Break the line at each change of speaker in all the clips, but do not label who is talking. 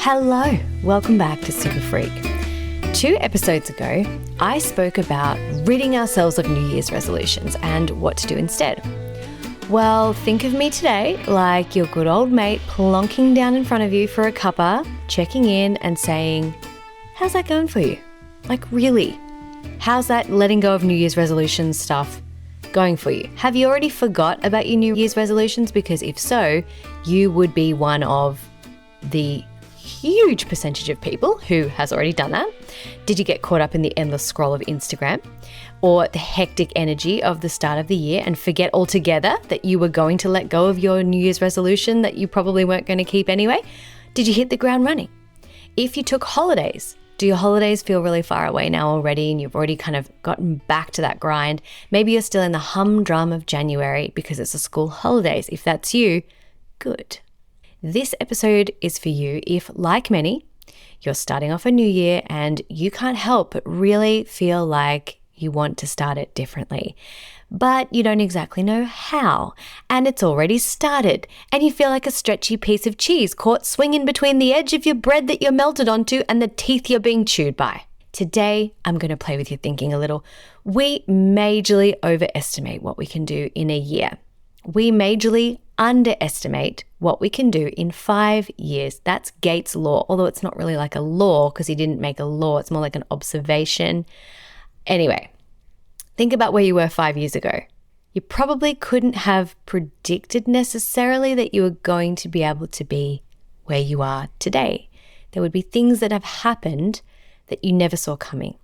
Hello, welcome back to Super Freak. 2 episodes ago, I spoke about ridding ourselves of New Year's resolutions and what to do instead. Well, think of me today like your good old mate plonking down in front of you for a cuppa, checking in and saying, how's that going for you? Like really, how's that letting go of New Year's resolutions stuff going for you? Have you already forgot about your New Year's resolutions? Because if so, you would be one of the huge percentage of people who has already done that. Did you get caught up in the endless scroll of Instagram or the hectic energy of the start of the year and forget altogether that you were going to let go of your New Year's resolution that you probably weren't going to keep anyway? Did you hit the ground running? If you took holidays, do your holidays feel really far away now already and you've already kind of gotten back to that grind? Maybe you're still in the humdrum of January because it's the school holidays. If that's you, good. This episode is for you if, like many, you're starting off a new year and you can't help but really feel like you want to start it differently, but you don't exactly know how, and it's already started, and you feel like a stretchy piece of cheese caught swinging between the edge of your bread that you're melted onto and the teeth you're being chewed by. Today, I'm going to play with your thinking a little. We majorly overestimate what we can do in a year. We majorly underestimate what we can do in 5 years. That's Gates' law, although it's not really like a law because he didn't make a law. It's more like an observation. Anyway, think about where you were 5 years ago. You probably couldn't have predicted necessarily that you were going to be able to be where you are today. There would be things that have happened that you never saw coming.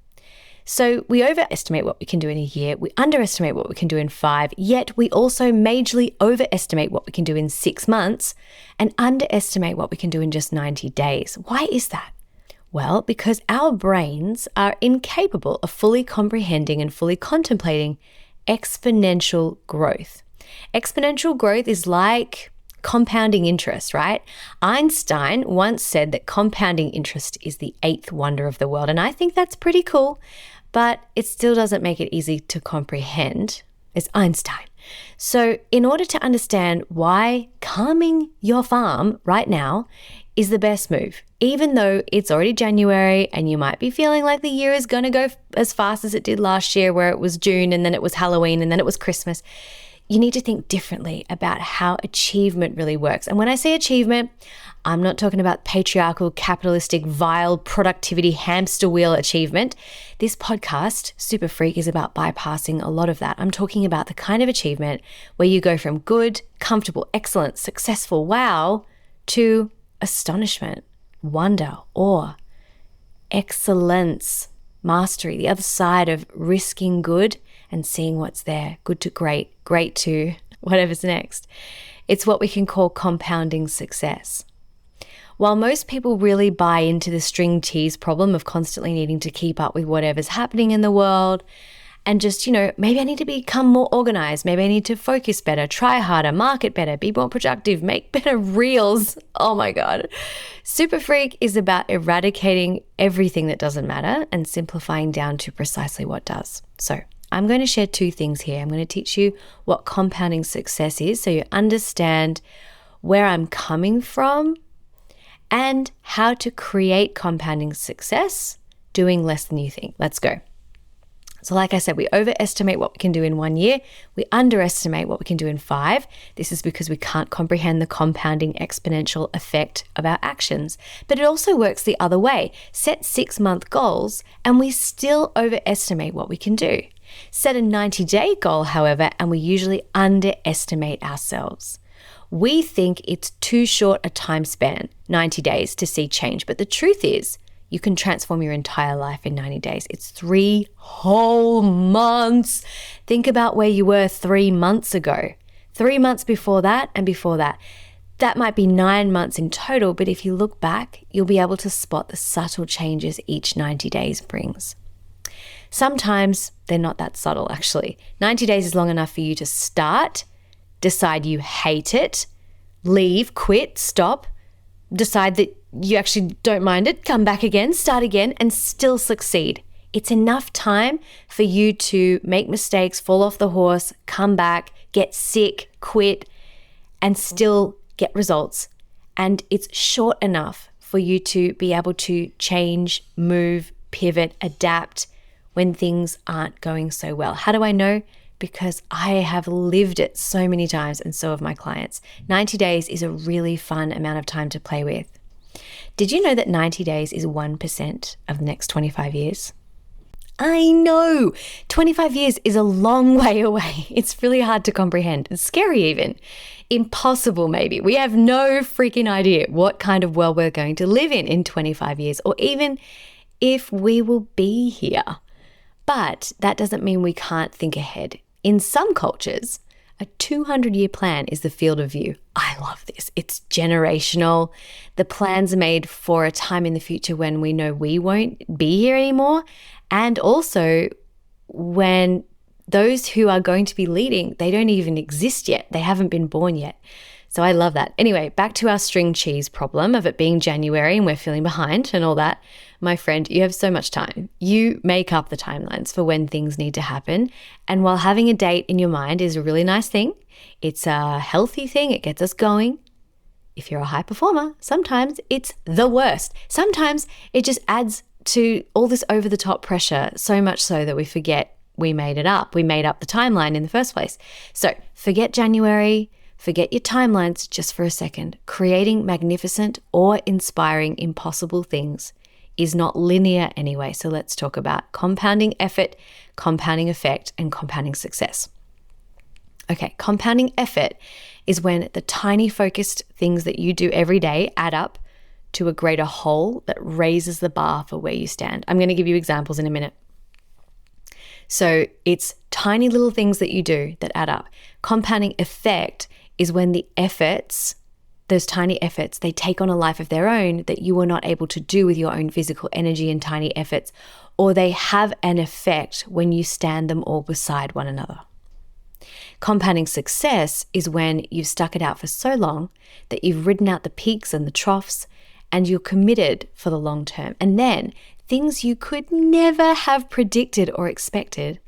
So we overestimate what we can do in a year, we underestimate what we can do in 5, yet we also majorly overestimate what we can do in 6 months and underestimate what we can do in just 90 days. Why is that? Well, because our brains are incapable of fully comprehending and fully contemplating exponential growth. Exponential growth is like compounding interest, right? Einstein once said that compounding interest is the 8th wonder of the world, and I think that's pretty cool, but it still doesn't make it easy to comprehend. It's Einstein. So in order to understand why calming your farm right now is the best move, even though it's already January and you might be feeling like the year is going to go as fast as it did last year where it was June and then it was Halloween and then it was Christmas, you need to think differently about how achievement really works. And when I say achievement, I'm not talking about patriarchal, capitalistic, vile productivity hamster wheel achievement. This podcast, Super Freak, is about bypassing a lot of that. I'm talking about the kind of achievement where you go from good, comfortable, excellent, successful, wow, to astonishment, wonder, awe, excellence, mastery, the other side of risking good and seeing what's there, good to great, great to whatever's next. It's what we can call compounding success. While most people really buy into the string cheese problem of constantly needing to keep up with whatever's happening in the world and just, maybe I need to become more organized, maybe I need to focus better, try harder, market better, be more productive, make better reels. Oh my God. Super Freak is about eradicating everything that doesn't matter and simplifying down to precisely what does. So I'm going to share 2 things here. I'm going to teach you what compounding success is so you understand where I'm coming from and how to create compounding success doing less than you think. Let's go. So like I said, we overestimate what we can do in 1 year. We underestimate what we can do in 5. This is because we can't comprehend the compounding exponential effect of our actions. But it also works the other way. Set 6-month goals and we still overestimate what we can do. Set a 90-day goal, however, and we usually underestimate ourselves. We think it's too short a time span, 90 days, to see change. But the truth is, you can transform your entire life in 90 days. It's 3 whole months. Think about where you were 3 months ago, 3 months before that, and before that. That might be 9 months in total, but if you look back, you'll be able to spot the subtle changes each 90 days brings. Sometimes they're not that subtle, actually. 90 days is long enough for you to start, decide you hate it, leave, quit, stop, decide that you actually don't mind it, come back again, start again, and still succeed. It's enough time for you to make mistakes, fall off the horse, come back, get sick, quit, and still get results. And it's short enough for you to be able to change, move, pivot, adapt when things aren't going so well. How do I know? Because I have lived it so many times, and so have my clients. 90 days is a really fun amount of time to play with. Did you know that 90 days is 1% of the next 25 years? I know, 25 years is a long way away. It's really hard to comprehend. It's scary even. Impossible maybe. We have no freaking idea what kind of world we're going to live in 25 years, or even if we will be here. But that doesn't mean we can't think ahead. In some cultures, a 200-year plan is the field of view. I love this. It's generational. The plans are made for a time in the future when we know we won't be here anymore. And also when those who are going to be leading, they don't even exist yet. They haven't been born yet. So I love that. Anyway, back to our string cheese problem of it being January and we're feeling behind and all that. My friend, you have so much time. You make up the timelines for when things need to happen. And while having a date in your mind is a really nice thing, it's a healthy thing. It gets us going. If you're a high performer, sometimes it's the worst. Sometimes it just adds to all this over-the-top pressure, so much so that we forget we made it up. We made up the timeline in the first place. So forget January, forget your timelines just for a second. Creating magnificent or inspiring impossible things is not linear anyway. So let's talk about compounding effort, compounding effect, and compounding success. Okay, compounding effort is when the tiny focused things that you do every day add up to a greater whole that raises the bar for where you stand. I'm going to give you examples in a minute. So it's tiny little things that you do that add up. Compounding effect is when the efforts, those tiny efforts, they take on a life of their own that you were not able to do with your own physical energy and tiny efforts, or they have an effect when you stand them all beside one another. Compounding success is when you've stuck it out for so long that you've ridden out the peaks and the troughs and you're committed for the long term. And then things you could never have predicted or expected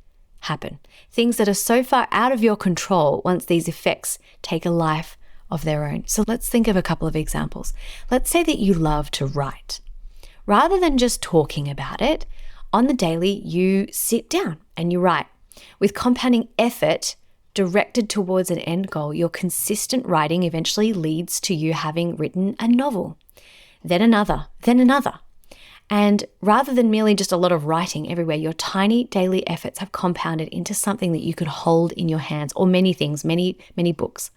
happen. Things that are so far out of your control once these effects take a life of their own. So let's think of a couple of examples. Let's say that you love to write. Rather than just talking about it, on the daily, you sit down and you write. With compounding effort directed towards an end goal, your consistent writing eventually leads to you having written a novel, then another, then another. And rather than merely just a lot of writing everywhere, your tiny daily efforts have compounded into something that you could hold in your hands, or many things, many books.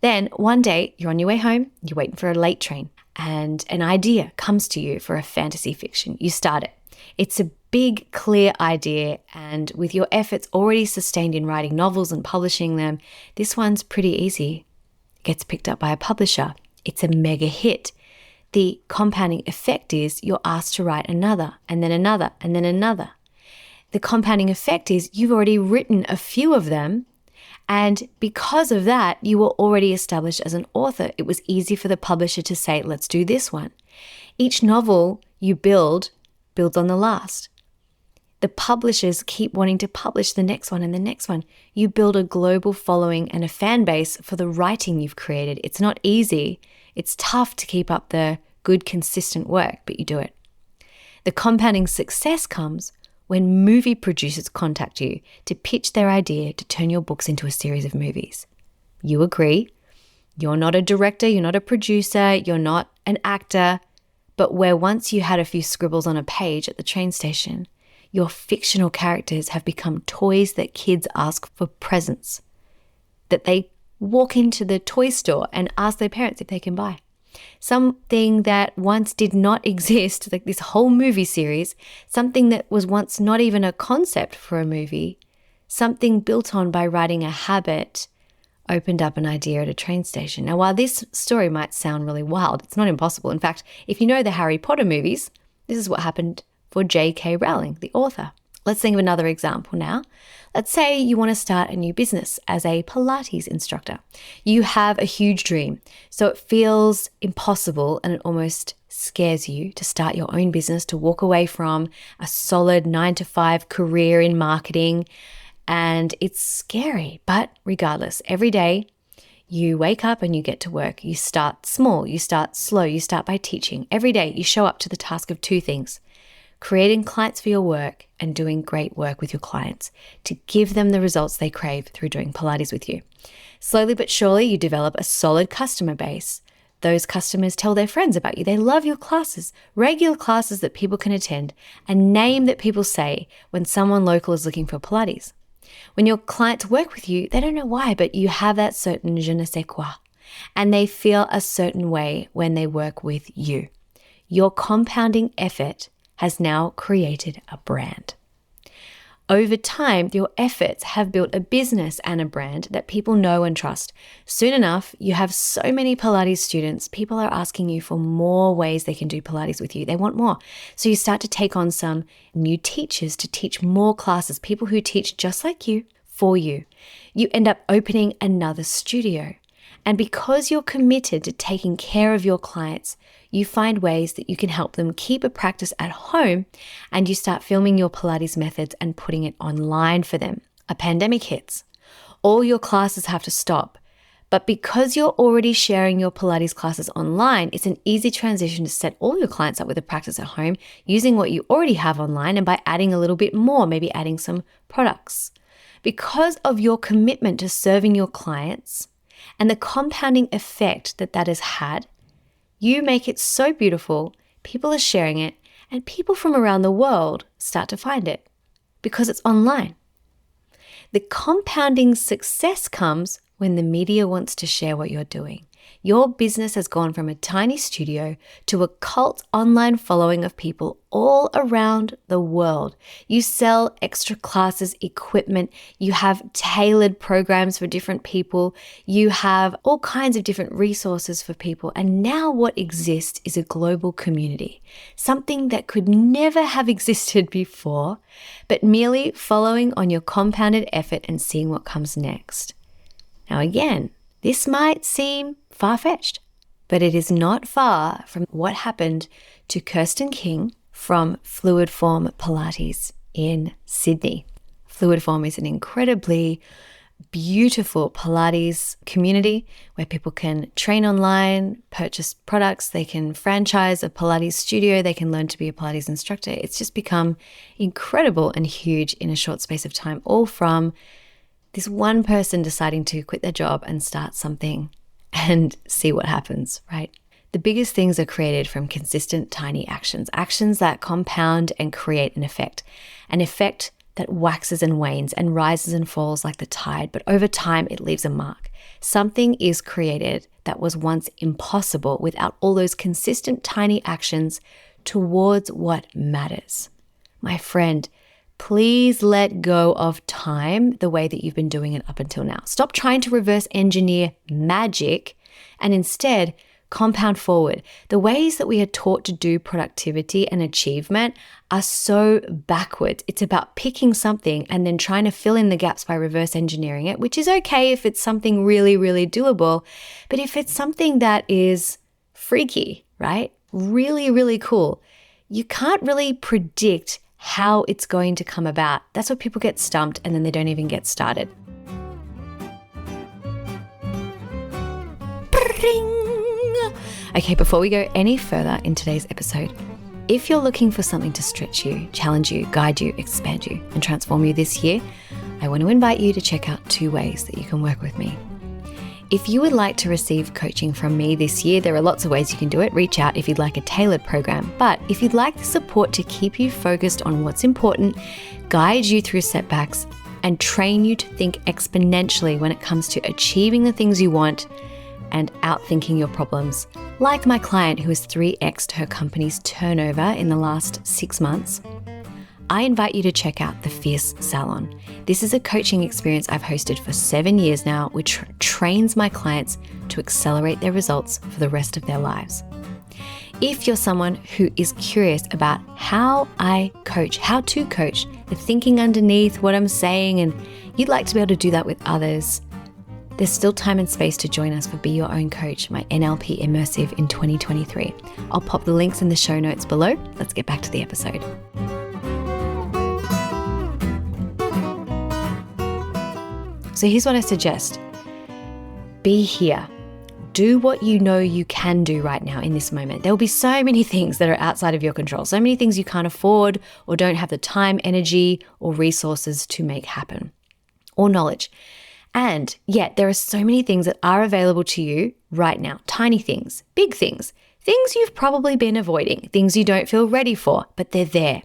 Then one day you're on your way home, you're waiting for a late train, and an idea comes to you for a fantasy fiction. You start it. It's a big, clear idea, and with your efforts already sustained in writing novels and publishing them, this one's pretty easy. It gets picked up by a publisher. It's a mega hit. The compounding effect is you're asked to write another, and then another, and then another. The compounding effect is you've already written a few of them, and because of that, you were already established as an author. It was easy for the publisher to say, let's do this one. Each novel you builds on the last. The publishers keep wanting to publish the next one and the next one. You build a global following and a fan base for the writing you've created. It's not easy. It's tough to keep up the good, consistent work, but you do it. The compounding success comes when movie producers contact you to pitch their idea to turn your books into a series of movies. You agree. You're not a director, you're not a producer, you're not an actor, but where once you had a few scribbles on a page at the train station, your fictional characters have become toys that kids ask for presents, that they walk into the toy store and ask their parents if they can buy. Something that once did not exist, like this whole movie series, something that was once not even a concept for a movie, something built on by writing a habit, opened up an idea at a train station. Now, while this story might sound really wild, it's not impossible. In fact, if you know the Harry Potter movies, this is what happened for J.K. Rowling, the author. Let's think of another example now. Let's say you want to start a new business as a Pilates instructor. You have a huge dream, so it feels impossible and it almost scares you to start your own business, to walk away from a solid 9-to-5 career in marketing. And it's scary, but regardless, every day You wake up and you get to work. You start small, you start slow, you start by teaching. Every day you show up to the task of two things: creating clients for your work and doing great work with your clients to give them the results they crave through doing Pilates with you. Slowly but surely, you develop a solid customer base. Those customers tell their friends about you. They love your classes, regular classes that people can attend, a name that people say when someone local is looking for Pilates. When your clients work with you, they don't know why, but you have that certain je ne sais quoi, and they feel a certain way when they work with you. Your compounding effort has now created a brand. Over time, your efforts have built a business and a brand that people know and trust. Soon enough, you have so many Pilates students, people are asking you for more ways they can do Pilates with you. They want more. So you start to take on some new teachers to teach more classes, people who teach just like you, for you. You end up opening another studio. And because you're committed to taking care of your clients, you find ways that you can help them keep a practice at home, and you start filming your Pilates methods and putting it online for them. A pandemic hits. All your classes have to stop. But because you're already sharing your Pilates classes online, it's an easy transition to set all your clients up with a practice at home using what you already have online and by adding a little bit more, maybe adding some products. Because of your commitment to serving your clients and the compounding effect that that has had, you make it so beautiful, people are sharing it, and people from around the world start to find it because it's online. The compounding success comes when the media wants to share what you're doing. Your business has gone from a tiny studio to a cult online following of people all around the world. You sell extra classes, equipment, you have tailored programs for different people, you have all kinds of different resources for people. And now what exists is a global community, something that could never have existed before, but merely following on your compounded effort and seeing what comes next. Now again, this might seem far-fetched, but it is not far from what happened to Kirsten King from Fluid Form Pilates in Sydney. Fluid Form is an incredibly beautiful Pilates community where people can train online, purchase products, they can franchise a Pilates studio, they can learn to be a Pilates instructor. It's just become incredible and huge in a short space of time, all from this one person deciding to quit their job and start something and see what happens, right? The biggest things are created from consistent tiny actions that compound and create an effect that waxes and wanes and rises and falls like the tide, but over time it leaves a mark. Something is created that was once impossible without all those consistent tiny actions towards what matters. My friend, please let go of time the way that you've been doing it up until now. Stop trying to reverse engineer magic and instead compound forward. The ways that we are taught to do productivity and achievement are so backwards. It's about picking something and then trying to fill in the gaps by reverse engineering it, which is okay if it's something really, really doable. But if it's something that is freaky, right? Really, really cool, you can't really predict how it's going to come about. That's where people get stumped and then they don't even get started. Okay, before we go any further in today's episode, if you're looking for something to stretch you, challenge you, guide you, expand you, and transform you this year, I want to invite you to check out 2 ways that you can work with me. If you would like to receive coaching from me this year, there are lots of ways you can do it. Reach out if you'd like a tailored program. But if you'd like the support to keep you focused on what's important, guide you through setbacks, and train you to think exponentially when it comes to achieving the things you want and outthinking your problems, like my client who has 3x'd her company's turnover in the last 6 months, I invite you to check out the Fierce Salon. This is a coaching experience I've hosted for 7 years now, which trains my clients to accelerate their results for the rest of their lives. If you're someone who is curious about how to coach, the thinking underneath what I'm saying, and you'd like to be able to do that with others, there's still time and space to join us for Be Your Own Coach, my NLP Immersive in 2023. I'll pop the links in the show notes below. Let's get back to the episode. So here's what I suggest. be here. Do what you know you can do right now in this moment. There will be so many things that are outside of your control, so many things you can't afford or don't have the time, energy, or resources to make happen, or knowledge. And yet there are so many things that are available to you right now. Tiny things, big things you've probably been avoiding, things you don't feel ready for, but they're there.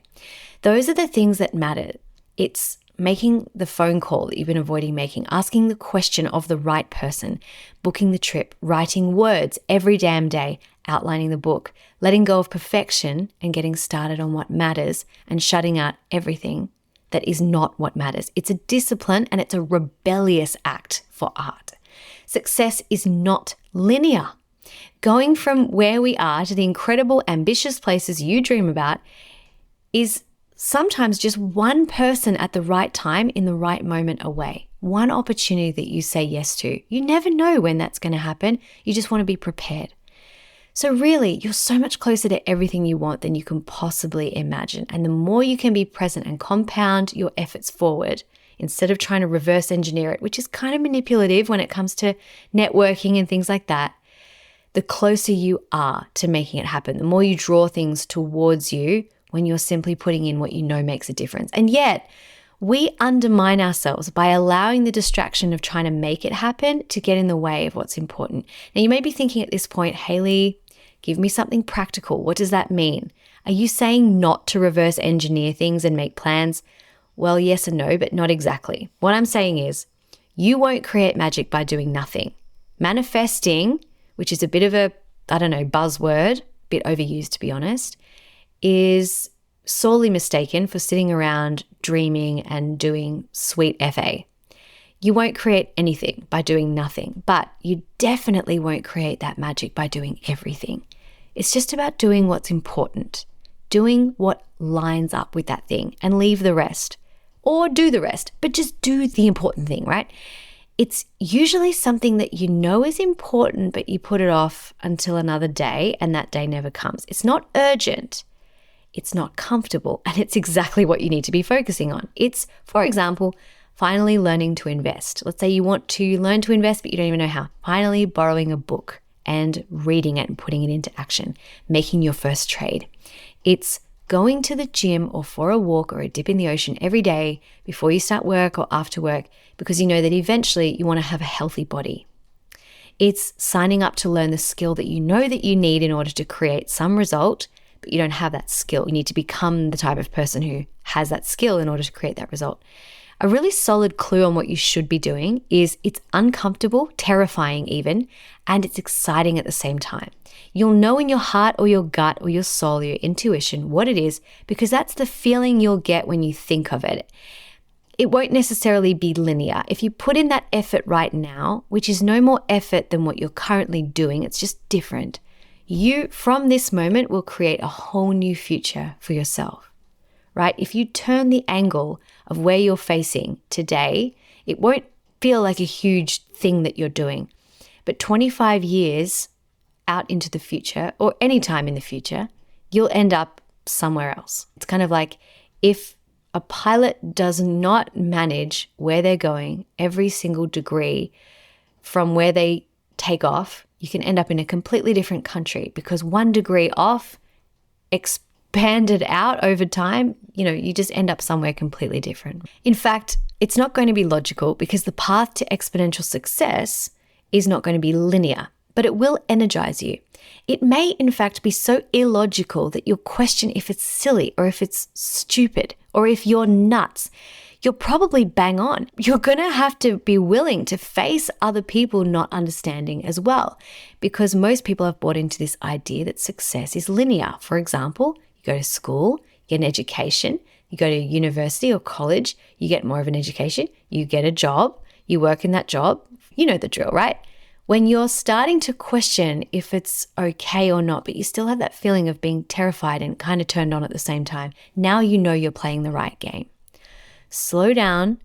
Those are the things that matter. It's making the phone call that you've been avoiding making, asking the question of the right person, booking the trip, writing words every damn day, outlining the book, letting go of perfection and getting started on what matters and shutting out everything that is not what matters. It's a discipline and it's a rebellious act for art. Success is not linear. Going from where we are to the incredible, ambitious places you dream about is sometimes just one person at the right time in the right moment away. One opportunity that you say yes to. You never know when that's going to happen. You just want to be prepared. So really, you're so much closer to everything you want than you can possibly imagine. And the more you can be present and compound your efforts forward, instead of trying to reverse engineer it, which is kind of manipulative when it comes to networking and things like that, the closer you are to making it happen, the more you draw things towards you when you're simply putting in what you know makes a difference. And yet, we undermine ourselves by allowing the distraction of trying to make it happen to get in the way of what's important. Now, you may be thinking at this point, Hayley, give me something practical. What does that mean? Are you saying not to reverse engineer things and make plans? Well, yes and no, but not exactly. What I'm saying is, you won't create magic by doing nothing. Manifesting, which is a bit of a, buzzword, a bit overused to be honest, is sorely mistaken for sitting around dreaming and doing sweet FA. You won't create anything by doing nothing, but you definitely won't create that magic by doing everything. It's just about doing what's important, doing what lines up with that thing and leave the rest, or do the rest, but just do the important thing, right? It's usually something that you know is important, but you put it off until another day and that day never comes. It's not urgent. It's not comfortable, and it's exactly what you need to be focusing on. It's, for example, finally learning to invest. Let's say you want to learn to invest, but you don't even know how. Finally borrowing a book and reading it and putting it into action, making your first trade. It's going to the gym or for a walk or a dip in the ocean every day before you start work or after work, because you know that eventually you want to have a healthy body. It's signing up to learn the skill that you know that you need in order to create some result, but you don't have that skill. You need to become the type of person who has that skill in order to create that result. A really solid clue on what you should be doing is it's uncomfortable, terrifying even, and it's exciting at the same time. You'll know in your heart or your gut or your soul, or your intuition, what it is, because that's the feeling you'll get when you think of it. It won't necessarily be linear. If you put in that effort right now, which is no more effort than what you're currently doing, it's just different. You, from this moment, will create a whole new future for yourself, right? If you turn the angle of where you're facing today, it won't feel like a huge thing that you're doing. But 25 years out into the future, or any time in the future, you'll end up somewhere else. It's kind of like if a pilot does not manage where they're going every single degree from where they take off, you can end up in a completely different country because 1 degree off, expanded out over time, you just end up somewhere completely different. In fact, it's not going to be logical because the path to exponential success is not going to be linear, but it will energize you. It may, in fact, be so illogical that you'll question if it's silly or if it's stupid or if you're nuts. You're probably bang on. You're going to have to be willing to face other people not understanding as well, because most people have bought into this idea that success is linear. For example, you go to school, you get an education, you go to university or college, you get more of an education, you get a job, you work in that job. You know the drill, right? When you're starting to question if it's okay or not, but you still have that feeling of being terrified and kind of turned on at the same time, now you know you're playing the right game. Slow down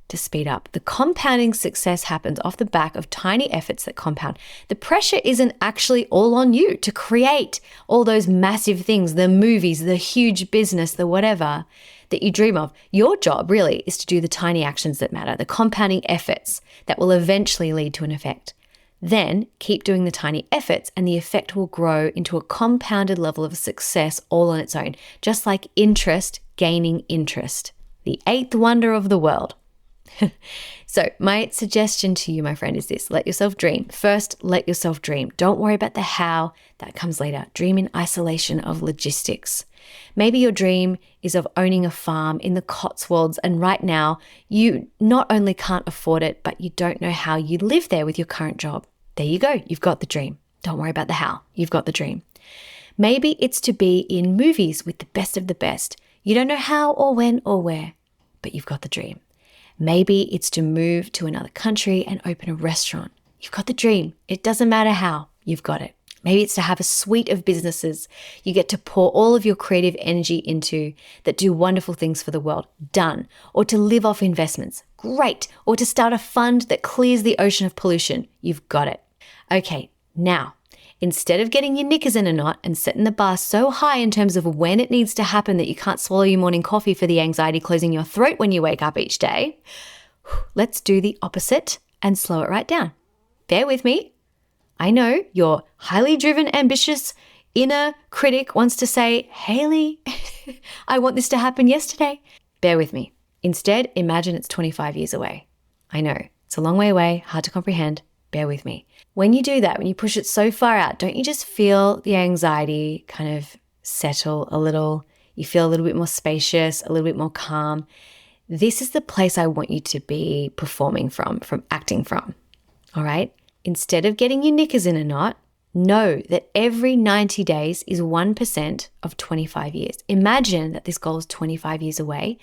to speed up. The compounding success happens off the back of tiny efforts that compound. The pressure isn't actually all on you to create all those massive things, the movies, the huge business, the whatever that you dream of. Your job really is to do the tiny actions that matter, the compounding efforts that will eventually lead to an effect. Then keep doing the tiny efforts and the effect will grow into a compounded level of success all on its own, just like interest gaining interest, the eighth wonder of the world. So my suggestion to you, my friend, is this: let yourself dream. First, let yourself dream. Don't worry about the how, that comes later. Dream in isolation of logistics. Maybe your dream is of owning a farm in the Cotswolds, and right now you not only can't afford it, but you don't know how you live there with your current job. There you go. You've got the dream. Don't worry about the how. You've got the dream. Maybe it's to be in movies with the best of the best. You don't know how or when or where, but you've got the dream. Maybe it's to move to another country and open a restaurant. You've got the dream. It doesn't matter how, you've got it. Maybe it's to have a suite of businesses you get to pour all of your creative energy into that do wonderful things for the world. Done. Or to live off investments. Great. Or to start a fund that clears the ocean of pollution. You've got it. Okay, now, instead of getting your knickers in a knot and setting the bar so high in terms of when it needs to happen that you can't swallow your morning coffee for the anxiety closing your throat when you wake up each day, let's do the opposite and slow it right down. Bear with me. I know your highly driven, ambitious inner critic wants to say, Hayley, I want this to happen yesterday. Bear with me. Instead, imagine it's 25 years away. I know, it's a long way away, hard to comprehend. Bear with me. When you do that, when you push it so far out, don't you just feel the anxiety kind of settle a little? You feel a little bit more spacious, a little bit more calm. This is the place I want you to be performing from acting from. All right? Instead of getting your knickers in a knot, know that every 90 days is 1% of 25 years. Imagine that this goal is 25 years away,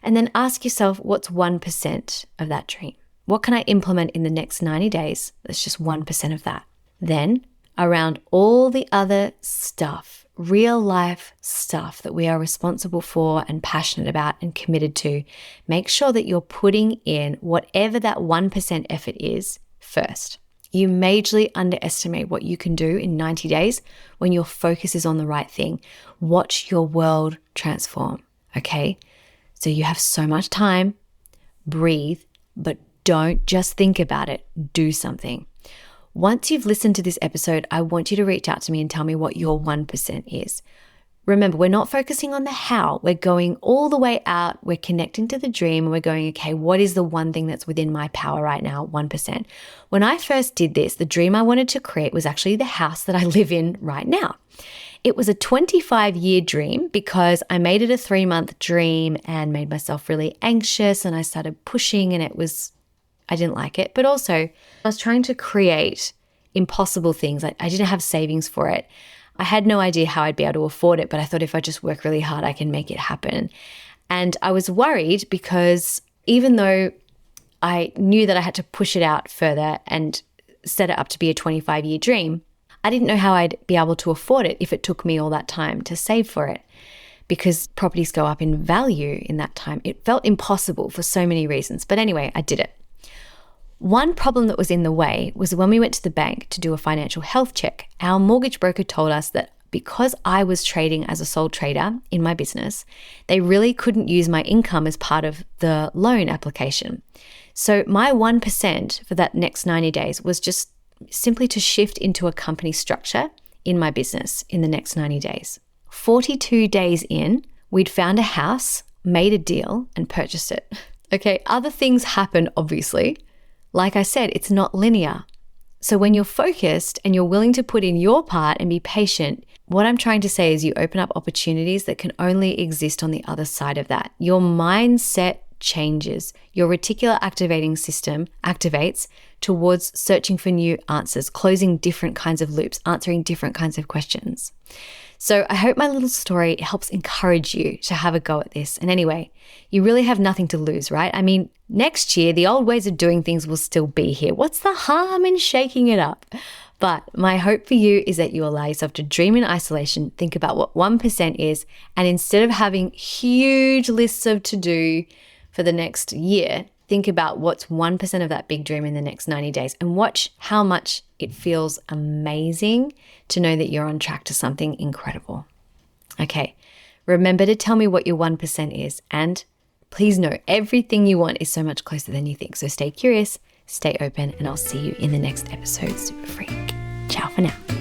and then ask yourself, what's 1% of that dream? What can I implement in the next 90 days? That's just 1% of that. Then, around all the other stuff, real life stuff that we are responsible for and passionate about and committed to, make sure that you're putting in whatever that 1% effort is first. You majorly underestimate what you can do in 90 days when your focus is on the right thing. Watch your world transform, okay? So you have so much time, breathe, but don't just think about it, do something. Once you've listened to this episode, I want you to reach out to me and tell me what your 1% is. Remember, we're not focusing on the how. We're going all the way out. We're connecting to the dream. And we're going, okay, what is the one thing that's within my power right now? 1%. When I first did this, the dream I wanted to create was actually the house that I live in right now. It was a 25-year dream because I made it a 3-month dream and made myself really anxious, and I started pushing, and I didn't like it. But also, I was trying to create impossible things. I didn't have savings for it. I had no idea how I'd be able to afford it, but I thought if I just work really hard, I can make it happen. And I was worried because even though I knew that I had to push it out further and set it up to be a 25-year dream, I didn't know how I'd be able to afford it if it took me all that time to save for it, because properties go up in value in that time. It felt impossible for so many reasons. But anyway, I did it. One problem that was in the way was when we went to the bank to do a financial health check, our mortgage broker told us that because I was trading as a sole trader in my business, they really couldn't use my income as part of the loan application. So my 1% for that next 90 days was just simply to shift into a company structure in my business in the next 90 days. 42 days in, we'd found a house, made a deal, and purchased it. Okay, other things happened, obviously. Like I said, it's not linear. So when you're focused and you're willing to put in your part and be patient, what I'm trying to say is you open up opportunities that can only exist on the other side of that. Your mindset changes. Your reticular activating system activates towards searching for new answers, closing different kinds of loops, answering different kinds of questions. So I hope my little story helps encourage you to have a go at this. And anyway, you really have nothing to lose, right? I mean, next year, the old ways of doing things will still be here. What's the harm in shaking it up? But my hope for you is that you allow yourself to dream in isolation, think about what 1% is, and instead of having huge lists of to-do for the next year, think about what's 1% of that big dream in the next 90 days and watch how much it feels amazing to know that you're on track to something incredible. Okay, remember to tell me what your 1% is, and please know everything you want is so much closer than you think. So stay curious, stay open, and I'll see you in the next episode, Super Freak. Ciao for now.